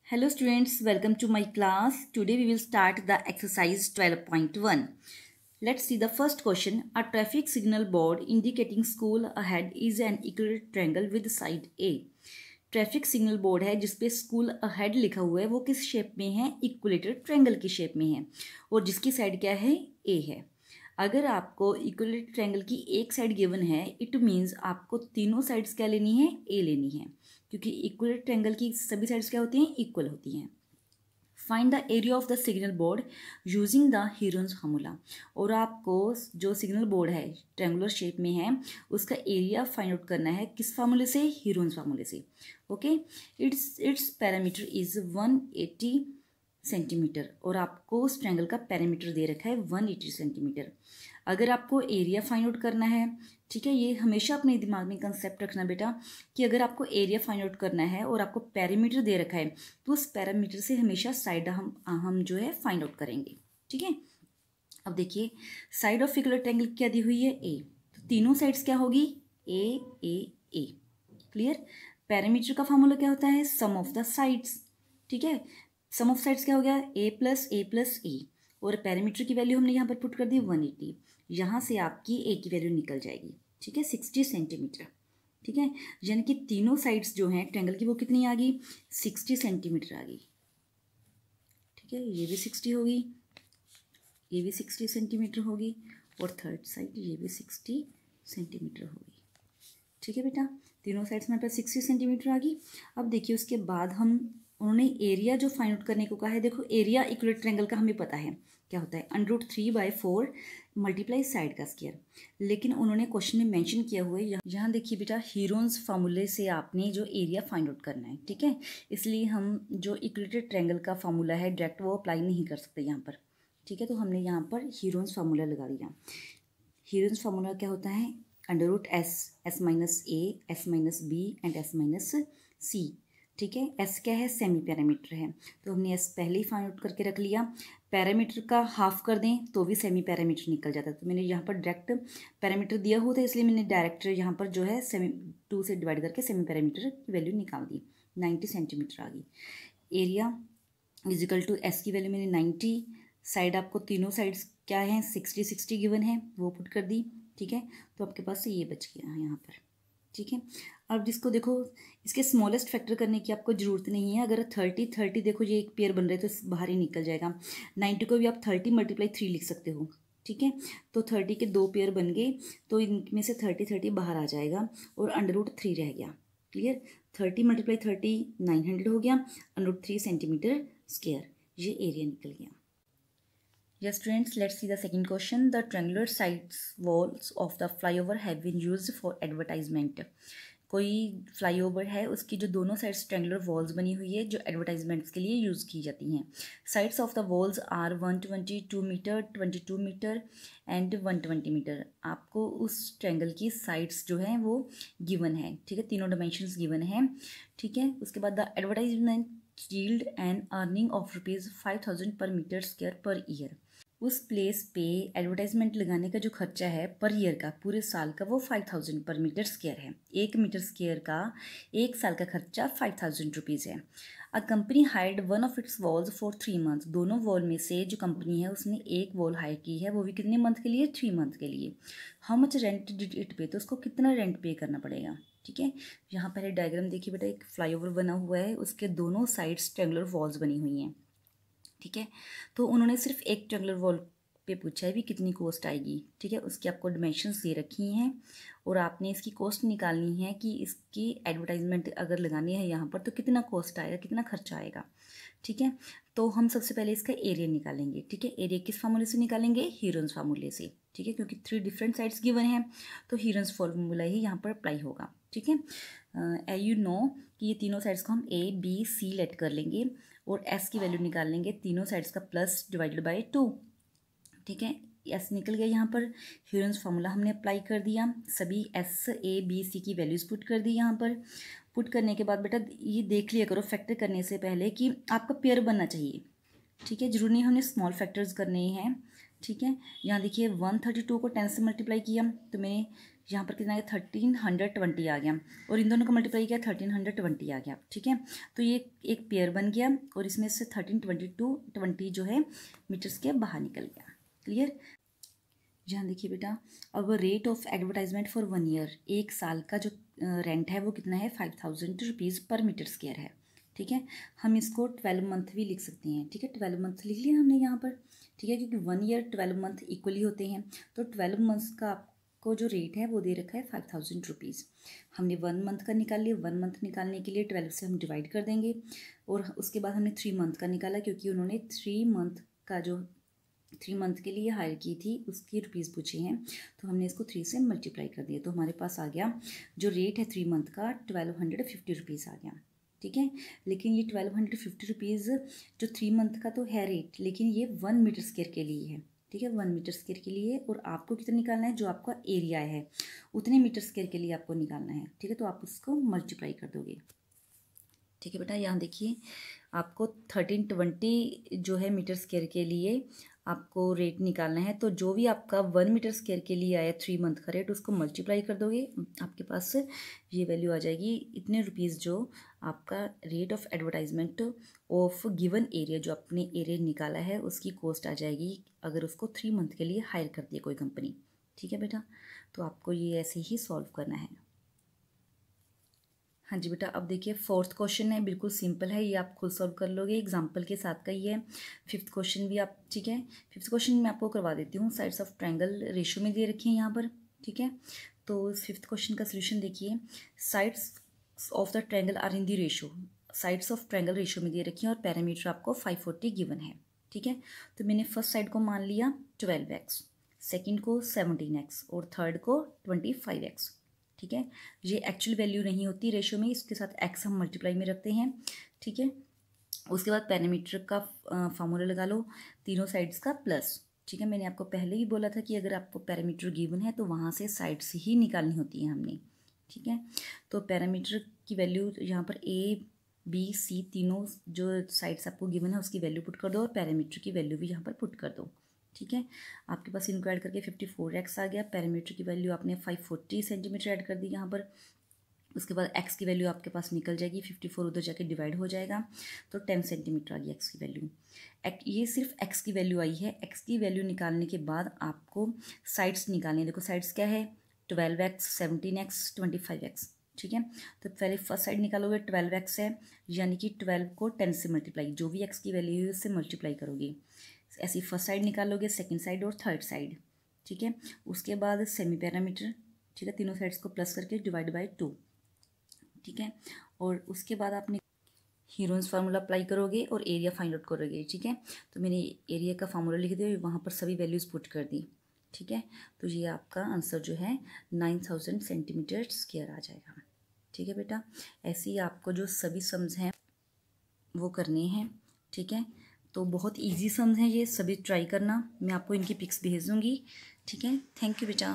Hello students, welcome to my class. Today we will start the exercise 12.1. Let's see the first question. A traffic signal board indicating school ahead is an equilateral triangle with side A. Traffic signal board है जिसपे school ahead लिखा हुआ है, वो किस shape में है? Equilateral triangle की शेप में है और जिसकी साइड क्या है? ए है। अगर आपको इक्विलेटरल ट्रायंगल की एक साइड गिवन है, इट मीन्स आपको तीनों साइड्स क्या लेनी है? ए लेनी है, क्योंकि इक्विलेटरल ट्रायंगल की सभी साइड्स क्या होती हैं? इक्वल होती हैं। Find the area of the signal board using the Heron's formula. और आपको जो सिग्नल बोर्ड है ट्रायंगुलर शेप में है उसका एरिया फाइंड आउट करना है किस फार्मूले से? हीरोन्स फार्मूले से। Okay, it's parameter is 180 centimetre और आपको उस ट्रायंगल का पैरामीटर दे रखा है 180 सेंटीमीटर। अगर आपको एरिया फाइंड आउट करना है, ठीक है, ये हमेशा अपने दिमाग में कंसेप्ट रखना बेटा कि अगर आपको एरिया फाइंड आउट करना है और आपको पैरामीटर दे रखा है तो उस पैरामीटर से हमेशा साइड हम जो है फाइंड आउट करेंगे। ठीक है, अब देखिए साइड ऑफ इक्विलेटरल ट्रायंगल क्या दी हुई है? ए। तो तीनों साइड्स क्या होगी? ए ए ए। क्लियर? पैरामीटर का फॉर्मूला क्या होता है? सम ऑफ द साइड्स। ठीक है, सम ऑफ साइड्स क्या हो गया? ए प्लस ए और पैरामीटर की वैल्यू हमने यहाँ पर पुट कर दी 180। यहाँ से आपकी ए की वैल्यू निकल जाएगी, ठीक है, 60 सेंटीमीटर। ठीक है, यानी कि तीनों साइड्स जो हैं ट्रायंगल की वो कितनी आ गई? 60 सेंटीमीटर आ गई। ठीक है, ये भी 60 होगी, ये भी 60 सेंटीमीटर होगी और थर्ड साइड ये भी 60 सेंटीमीटर होगी। ठीक है बेटा, तीनों साइड्स में पर 60 सेंटीमीटर आ गई। अब देखिए उसके बाद उन्होंने एरिया जो फाइंड आउट करने को कहा है। देखो एरिया इक्विलेटरल ट्रायंगल का हमें पता है क्या होता है, √3/4 मल्टीप्लाई साइड का स्क्वायर। लेकिन उन्होंने क्वेश्चन में मेंशन किया हुआ है, यहाँ देखिए बेटा हीरोन्स फार्मूले से आपने जो एरिया फाइंड आउट करना है। ठीक है, इसलिए हम जो इक्विलेटरल ट्रायंगल का फार्मूला है डायरेक्ट वो अप्लाई नहीं कर सकते यहाँ पर। ठीक है, तो हमने यहाँ पर हीरोन्स फार्मूला लगा दिया। हीरोन्स फार्मूला क्या होता है? √S(S-A, S-B and S-C। ठीक है, एस क्या है? सेमी पैरामीटर है, तो हमने एस पहले ही फाइंड आउट करके रख लिया। पैरामीटर का हाफ कर दें तो भी सेमी पैरामीटर निकल जाता है, तो मैंने यहाँ पर डायरेक्ट पैरामीटर दिया हुआ था इसलिए मैंने डायरेक्ट यहाँ पर जो है 2 से डिवाइड करके सेमी पैरामीटर की वैल्यू निकाल दी। 90 सेंटीमीटर आ गई। एरिया इजिकल टू एस की वैल्यू मैंने 90, साइड आपको तीनों साइड्स क्या है? 60 गिवन है, वो पुट कर दी। ठीक है, तो आपके पास से ये बच गया यहाँ पर। ठीक है, अब जिसको देखो इसके स्मॉलेस्ट फैक्टर करने की आपको ज़रूरत नहीं है। अगर 30 देखो ये एक पेयर बन रहा है तो बाहर ही निकल जाएगा। 90 को भी आप 30 × 3 लिख सकते हो। ठीक है, तो 30 के 2 पेयर बन गए तो इनमें से 30 बाहर आ जाएगा और √3 रह गया। क्लियर? 30 × 30 900 हो गया, √3 सेंटीमीटर स्क्वायर, ये एरिया निकल गया। Yes students, let's see the second question. The triangular sides walls of the flyover have been used for advertisement. कोई फ्लाईओवर है, उसकी जो दोनों साइड्स ट्रायंगुलर वॉल्स बनी हुई है जो एडवर्टाइजमेंट्स के लिए यूज़ की जाती हैं। Sides of the walls are 122 metre, 22 metre and 120 metre. आपको उस ट्रायंगल की साइड्स जो हैं वो गिवन है। ठीक है, तीनों डायमेंशंस गिवन हैं। ठीक है, उसके बाद the advertisement yield and earning of ₹5,000 पर मीटर स्क्वायर पर ईयर। उस प्लेस पे एडवर्टाइजमेंट लगाने का जो खर्चा है पर ईयर का, पूरे साल का, वो 5,000 पर मीटर स्क्वायर है। 1 मीटर स्क्वायर का 1 साल का खर्चा 5,000 रुपीज़ है। A company hired one of its walls for 3 months. दोनों वॉल में से जो कंपनी है उसने एक वॉल हायर की है, वो भी कितने मंथ के लिए? 3 मंथ के लिए। How much rent did it पे? तो उसको कितना रेंट पे करना पड़ेगा। ठीक है, यहाँ पहले डायग्राम देखिए बेटा, एक फ्लाईओवर बना हुआ है, उसके दोनों साइड्स ट्रायंगुलर वॉल्स बनी हुई हैं। ठीक है, तो उन्होंने सिर्फ एक ट्रायंगुलर वॉल पे पूछा है भी कितनी कॉस्ट आएगी। ठीक है, उसकी आपको डिमेंशंस दे रखी हैं और आपने इसकी कॉस्ट निकालनी है कि इसकी एडवर्टाइजमेंट अगर लगानी है यहाँ पर तो कितना कॉस्ट आएगा, कितना खर्चा आएगा। ठीक है, तो हम सबसे पहले इसका एरिया निकालेंगे। ठीक है, एरिया किस फार्मूले से निकालेंगे? हीरोन्स फार्मूले से। ठीक है, क्योंकि 3 डिफरेंट साइड्स गिवन हैं तो हीरोन्स फार्मूला ही यहाँ पर अप्लाई होगा। ठीक है, यू नो कि ये तीनों साइड्स को हम A, B, C लेट कर लेंगे और S की वैल्यू निकाल लेंगे तीनों साइड्स का प्लस डिवाइडेड बाय 2। ठीक है, S निकल गया। यहाँ पर हीरोन्स फार्मूला हमने अप्लाई कर दिया, सभी S, A, B, C की वैल्यूज़ पुट कर दी। यहाँ पर पुट करने के बाद बेटा ये देख लिया करो फैक्टर करने से पहले कि आपका पेयर बनना चाहिए। ठीक है, जरूरी नहीं हमने स्मॉल फैक्टर्स करने हैं। ठीक है, यहाँ देखिए 132 को 10 से मल्टीप्लाई किया तो मैंने यहाँ पर कितना आ गया 1320 आ गया, और इन दोनों का मल्टीप्लाई किया 1320 आ गया, ठीक है। तो ये एक पेयर बन गया और इसमें से 1322 जो है मीटर्स के बाहर निकल गया। क्लियर। यहाँ देखिए बेटा, अब rate of advertisement for 1 year, 1 साल का जो रेंट है वो कितना है 5000 रुपीज़ पर मीटर स्क्वायर है, ठीक है। हम इसको 12 मंथ भी लिख सकते हैं, ठीक है। 12 मंथ लिख लिया हमने यहाँ पर, ठीक है, क्योंकि 1 ईयर 12 मंथ इक्वली होते हैं। तो 12 मंथ्स का आपको जो रेट है वो दे रखा है 5000 रुपीज़। हमने 1 मंथ का निकाल लिया, 1 मंथ निकालने के लिए 12 से हम डिवाइड कर देंगे, और उसके बाद हमने 3 मंथ का निकाला, क्योंकि उन्होंने 3 मंथ का जो 3 मंथ के लिए हायर की थी उसकी रुपीज़ पूछे हैं, तो हमने इसको 3 से मल्टीप्लाई कर दिया। तो हमारे पास आ गया जो रेट है 3 मंथ का 1250 रुपीज़ आ गया, ठीक है। लेकिन ये 1250 रुपीज़ जो 3 मंथ का तो है रेट, लेकिन ये 1 मीटर स्क्वायर के लिए है, ठीक है, 1 मीटर स्क्वायर के लिए। और आपको कितना निकालना है, जो आपका एरिया है उतने मीटर स्क्वायर के लिए आपको निकालना है, ठीक है। तो आप उसको मल्टीप्लाई कर दोगे, ठीक है बेटा। यहाँ देखिए, आपको 1320 जो है मीटर स्क्वायर के लिए आपको रेट निकालना है। तो जो भी आपका 1 मीटर स्क्वायर के लिए आया 3 मंथ का रेट, उसको मल्टीप्लाई कर दोगे, आपके पास ये वैल्यू आ जाएगी, इतने रुपीज़ जो आपका rate of advertisement of given area, जो आपने एरिया निकाला है उसकी कॉस्ट आ जाएगी, अगर उसको 3 मंथ के लिए हायर कर दिया कोई कंपनी, ठीक है बेटा। तो आपको ये ऐसे ही सॉल्व करना है। हाँ जी बेटा, अब देखिए 4th क्वेश्चन है, बिल्कुल सिंपल है, ये आप खुद सॉल्व कर लोगे, एग्जाम्पल के साथ का ही है। 5th क्वेश्चन भी आप, ठीक है, 5th क्वेश्चन मैं आपको करवा देती हूँ। साइड्स ऑफ ट्रायंगल रेशियो में दे रखी है यहाँ पर, ठीक है। तो 5th क्वेश्चन का सोल्यूशन देखिए, sides of the triangle are in the ratio, sides of triangle ratio में दे रखी है और पैरामीटर आपको 540 गिवन है, ठीक है। तो मैंने फर्स्ट साइड को मान लिया 12x, सेकेंड को 17x और थर्ड को 25x, ठीक है। ये एक्चुअल वैल्यू नहीं होती रेशियो में, इसके साथ एक्स हम मल्टीप्लाई में रखते हैं, ठीक है। उसके बाद पैरामीटर का फार्मूला लगा लो, तीनों साइड्स का प्लस, ठीक है। मैंने आपको पहले ही बोला था कि अगर आपको पैरामीटर गिवन है तो वहाँ से साइड्स ही निकालनी होती है हमने, ठीक है। तो पैरामीटर की वैल्यू यहाँ पर A, B, C तीनों जो साइड्स आपको गिवन है उसकी वैल्यू पुट कर दो, और पैरामीटर की वैल्यू भी यहाँ पर पुट कर दो, ठीक है। आपके पास इनको ऐड करके 54x आ गया। पैरामीटर की वैल्यू आपने 540 सेंटीमीटर ऐड कर दी यहाँ पर। उसके बाद x की वैल्यू आपके पास निकल जाएगी, 54 उधर जाके डिवाइड हो जाएगा, तो 10 सेंटीमीटर आ गई x की वैल्यू। ये सिर्फ x की वैल्यू आई है। x की वैल्यू निकालने के बाद आपको साइड्स निकालनी है। देखो साइड्स क्या है, 12x, 17x, 25x, ठीक है। तो पहले फर्स्ट साइड निकालोगे, 12x है, यानी कि 12 को 10 से मल्टीप्लाई, जो भी x की वैल्यू है उससे मल्टीप्लाई करोगे। ऐसी फर्स्ट साइड निकालोगे, सेकंड साइड और थर्ड साइड, ठीक है। उसके बाद सेमी पैरामीटर, ठीक है, तीनों साइड्स को प्लस करके डिवाइड बाय 2, ठीक है। और उसके बाद आपने हीरोन्स फार्मूला अप्लाई करोगे और एरिया फाइंड आउट करोगे, ठीक है। तो मैंने एरिया का फार्मूला लिख दिया, वहाँ पर सभी वैल्यूज़ पुट कर दी, ठीक है। तो ये आपका आंसर जो है 9000 सेंटीमीटर स्क्वायर आ जाएगा, ठीक है बेटा। ऐसे ही आपको जो सभी सम्स हैं वो करने हैं, ठीक है। तो बहुत इजी सम्स हैं ये, सभी ट्राई करना, मैं आपको इनकी पिक्स भेज दूँगी, ठीक है। थैंक यू बेटा।